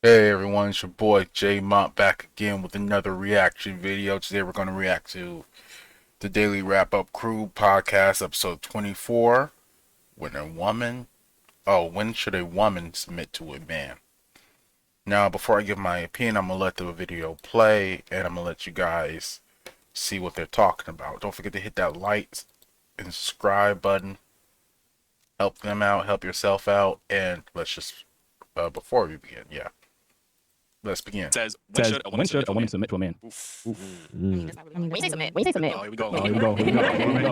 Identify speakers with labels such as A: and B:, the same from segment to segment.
A: Hey everyone, it's your boy J-Mont back again with another reaction video. Today we're going to react to the Daily Wrap Up Crew podcast episode 24. When should a woman submit to a man? Now, before I give my opinion, I'm going to let the video play and I'm going to let you guys see what they're talking about. Don't forget to hit that like and subscribe button. Help them out, help yourself out, and before we begin, let's begin.
B: Says, when should a woman submit to a man?
C: Oof.
B: Oof.
C: When you say submit.
B: Oh, here we go.
C: Oh,
B: Here we go.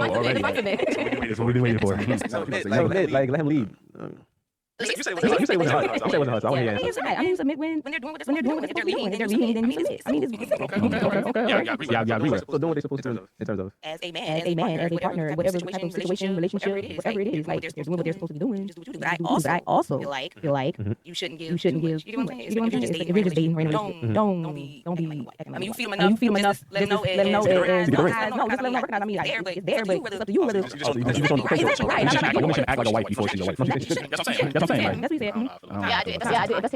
B: Already. That's what we've been waiting for.
D: Let him lead.
B: You say it
C: You say
B: was
C: it
B: hard.
C: was hard. You say it was hard. I want to hear
E: I
C: answer.
E: mean, submit when they're doing what they're doing, if they're leading, then you submit. I mean, it's
B: Okay. Yeah, I agree.
C: Yeah, I agree with that. So doing what they're supposed to do in terms of
E: as a man, as a partner, whatever type of situation, relationship, whatever it is, like they're doing what they're supposed to be doing. Just do what you do. But I also feel like you shouldn't give too much. You know what I'm saying? If you're just dating randomly, don't be acting. I mean, you feel them enough. Just let them know it's no, just let them recognize. I mean, it's there, but it's up to you whether. Exactly right.
C: a woman shouldn't act like a wife before she's a wife.
B: That's what I'm saying.
C: That's what I'm saying.
E: That's what he said.
C: Right?
E: Yeah, I did. That's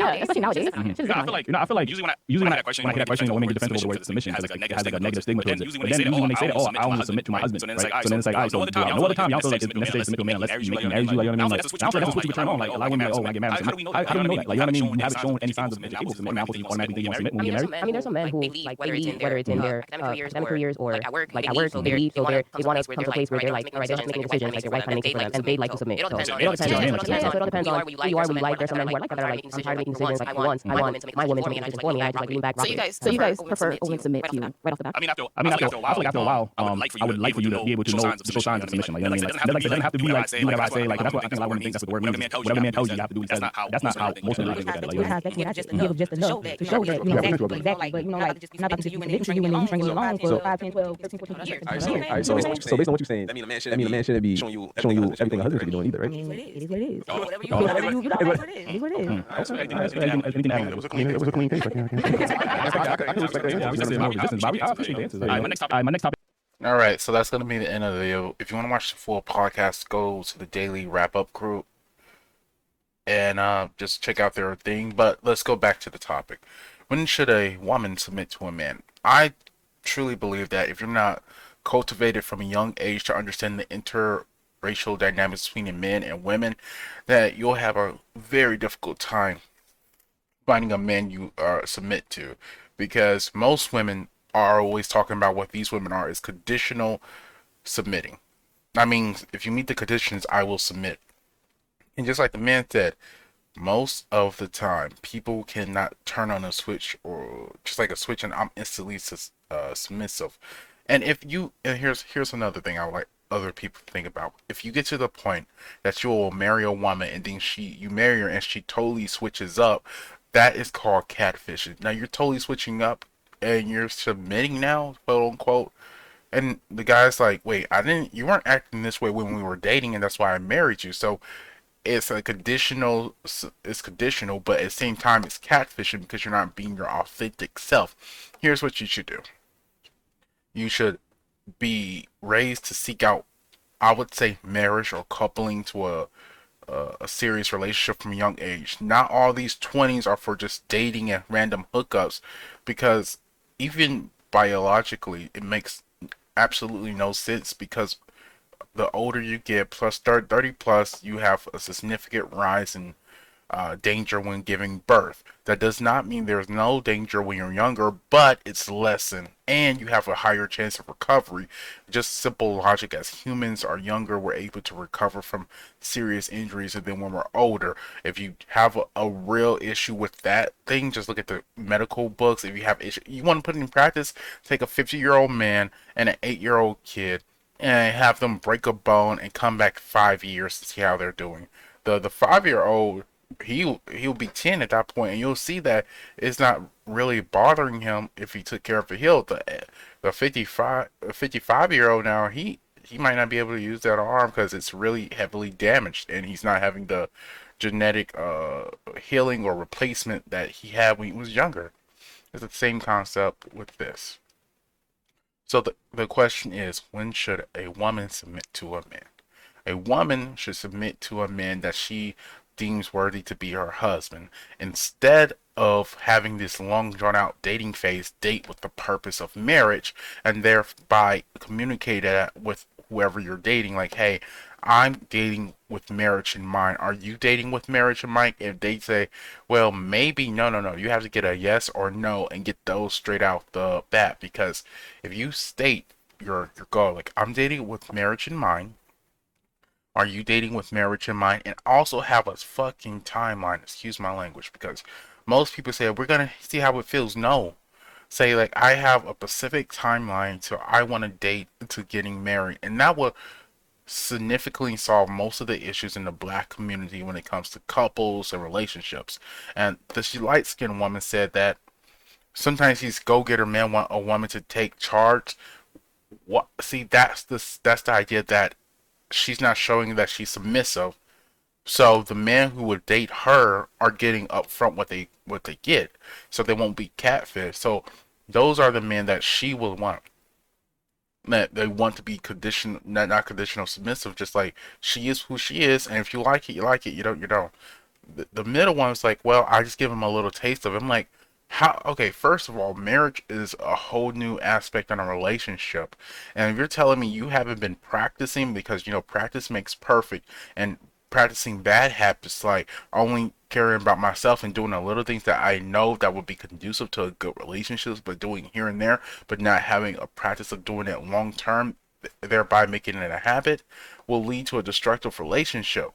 E: especially nowadays.
C: I feel like usually when I hear that question, women get defensive over the word submission because it has like a negative stigma towards it. But then usually when they say that, I only submit to my husband, right? So then it's like, all right, so no other time y'all feel like it's necessary to submit to a man unless you make him marry you, like, you know what I mean? Like, I don't feel like that's a switch you can turn on. Like, a lot of women are like, oh, when I get married, I submit. How do we know that? Like, you know what I mean? You haven't shown any signs of being able to submit. I'm supposed to automatically think you want to submit when you get married.
E: I mean, there's some men who like they lead, whether it's in their academic careers or like at work, so they lead, so they want to come to a place where they're like, all right, they have to make a decision, like their wife kind of makes it for them, and they like to submit. So it all depends on who you are, what you like. There's some men who are like that are like, I'm tired of making decisions. Like for once, I want my woman to make decisions for me. I just like lean back. So you guys prefer women submit to you right off the bat?
B: I mean, after a while, I would like for you to be able to know the show signs of submission. Like, you know what I mean? Like, it doesn't have to be like do whatever I say. Like, that's what I think a lot of women think that's what the word means. Whatever man tells you, you have to do. That's not how most of the look at it. Like, you know,
E: just enough to show that you know exactly. But you know, like not that just you and then you string along for 5, 10, 12, 13, 14 years.
D: Alright, so based on what you're saying, that mean a man shouldn't be showing you everything a husband should be doing either, right?
E: It is what it is.
B: Whatever
E: You know, it is what it is.
C: it was a clean case. I can respect that. We said more resistance, but I appreciate the answers. My next topic.
A: Alright, so that's going to be the end of the video. If you want to watch the full podcast, go to the Daily Wrap Up Crew and just check out their thing. But let's go back to the topic. When should a woman submit to a man? I truly believe that if you're not cultivated from a young age to understand the interracial dynamics between men and women, that you'll have a very difficult time finding a man you submit to, because most women are always talking about what these women are is conditional submitting. I mean, if you meet the conditions, I will submit. And just like the man said, most of the time, people cannot turn on a switch or just like a switch, and I'm instantly submissive. And here's another thing I would like other people to think about. If you get to the point that you will marry a woman and then you marry her and she totally switches up, that is called catfishing. Now you're totally switching up and you're submitting now, quote unquote. And the guy's like, wait, you weren't acting this way when we were dating, and that's why I married you. So it's conditional, but at the same time, it's catfishing because you're not being your authentic self. Here's what you should do. You should be raised to seek out, I would say, marriage or coupling to a serious relationship from a young age. Not all these 20s are for just dating and random hookups, because even biologically, it makes absolutely no sense, because the older you get, plus 30 plus, you have a significant rise in danger when giving birth. That does not mean there's no danger when you're younger, but it's lessened and you have a higher chance of recovery. Just simple logic: as humans are younger, we're able to recover from serious injuries, and then when we're older, if you have a real issue with that thing, just look at the medical books. If you have issue you want to put it in practice, take a 50-year-old man and an 8-year-old kid and have them break a bone and come back 5 years to see how they're doing. The 5-year-old, he'll be 10 at that point, and you'll see that it's not really bothering him if he took care of the heel. The 55-year-old now, he might not be able to use that arm because it's really heavily damaged, and he's not having the genetic healing or replacement that he had when he was younger. It's the same concept with this. So the question is, when should a woman submit to a man? A woman should submit to a man that she deems worthy to be her husband, instead of having this long drawn out dating phase, date with the purpose of marriage, and thereby communicate that with whoever you're dating, like, hey, I'm dating with marriage in mind. Are you dating with marriage in mind? If they say, well, maybe, no, no, no, you have to get a yes or no and get those straight out the bat. Because if you state your goal, like, I'm dating with marriage in mind, are you dating with marriage in mind? And also have a fucking timeline. Excuse my language, because most people say we're gonna see how it feels. No, say like I have a specific timeline to I want to date to getting married, and that will significantly solve most of the issues in the black community when it comes to couples and relationships. And this light skinned woman said that sometimes these go getter men want a woman to take charge. What? See, that's the idea that she's not showing that she's submissive. So the men who would date her are getting upfront what they get, so they won't be catfish. So those are the men that she will want. That they want to be conditional, not conditional submissive, just like she is who she is, and if you like it, you like it. You don't, you don't. The middle one's like, well, I just give him a little taste of it. I'm like, how? Okay, first of all, marriage is a whole new aspect in a relationship, and if you're telling me you haven't been practicing, because practice makes perfect, and practicing bad habits like only caring about myself and doing the little things that I know that would be conducive to a good relationships, but doing here and there, but not having a practice of doing it long term, thereby making it a habit, will lead to a destructive relationship.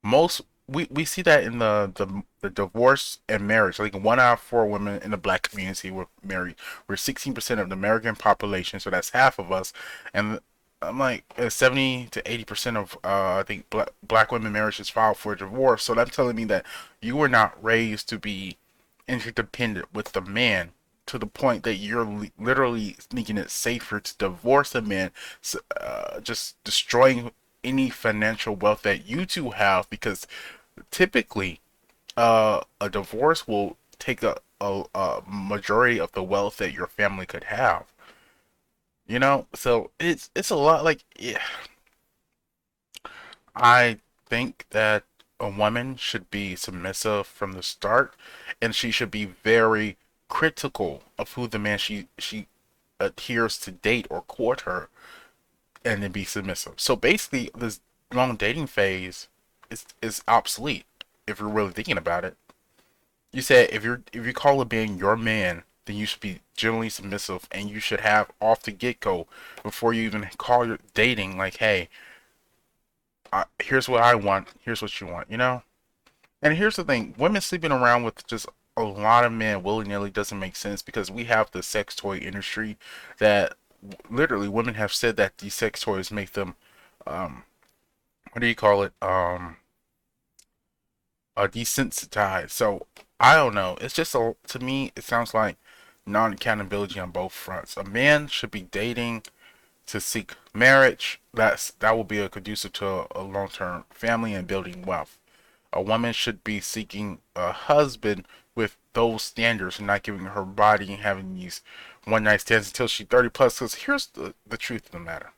A: Most we see that in the divorce and marriage. Like 1 out of 4 women in the black community were married. We're 16% of the American population, so that's half of us. And I'm like 70 to 80% of I think black women marriages filed for divorce. So that's telling me that you were not raised to be interdependent with the man to the point that you're literally making it safer to divorce a man, just destroying any financial wealth that you two have, because typically a divorce will take a majority of the wealth that your family could have. So it's a lot. Like, yeah, I think that a woman should be submissive from the start, and she should be very critical of who the man she adheres to date or court her, and then be submissive. So basically, this long dating phase is obsolete if you're really thinking about it. You said if you call a man your man, then you should be generally submissive, and you should have off the get go before you even call your dating, like, hey, here's what I want, here's what you want, you know. And here's the thing: women sleeping around with just a lot of men willy nilly doesn't make sense, because we have the sex toy industry that literally women have said that these sex toys make them what do you call it, desensitized. So I don't know. It's just to me it sounds like non-accountability on both fronts. A man should be dating to seek marriage. That will be a conducive to a long-term family and building wealth. A woman should be seeking a husband with those standards, and not giving her body and having these one night stands until she's 30 plus. Because here's the truth of the matter: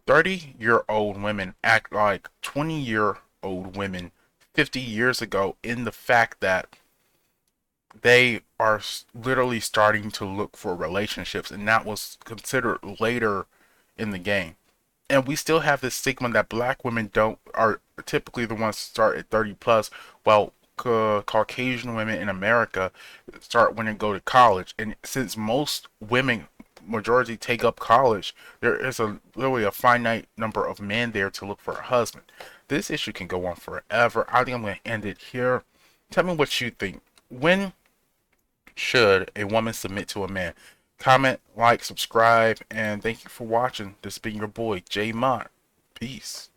A: 30-year-old women act like 20-year-old women 50 years ago, in the fact that they are literally starting to look for relationships, and that was considered later in the game. And we still have this stigma that black women don't are typically the ones to start at 30 plus, while Caucasian women in America start when they go to college. And since most women majority take up college, there is literally a finite number of men there to look for a husband. This issue can go on forever. I think I'm going to end it here. Tell me what you think. When should a woman submit to a man? Comment, like, subscribe, and thank you for watching. This has been your boy, J-Mont. Peace.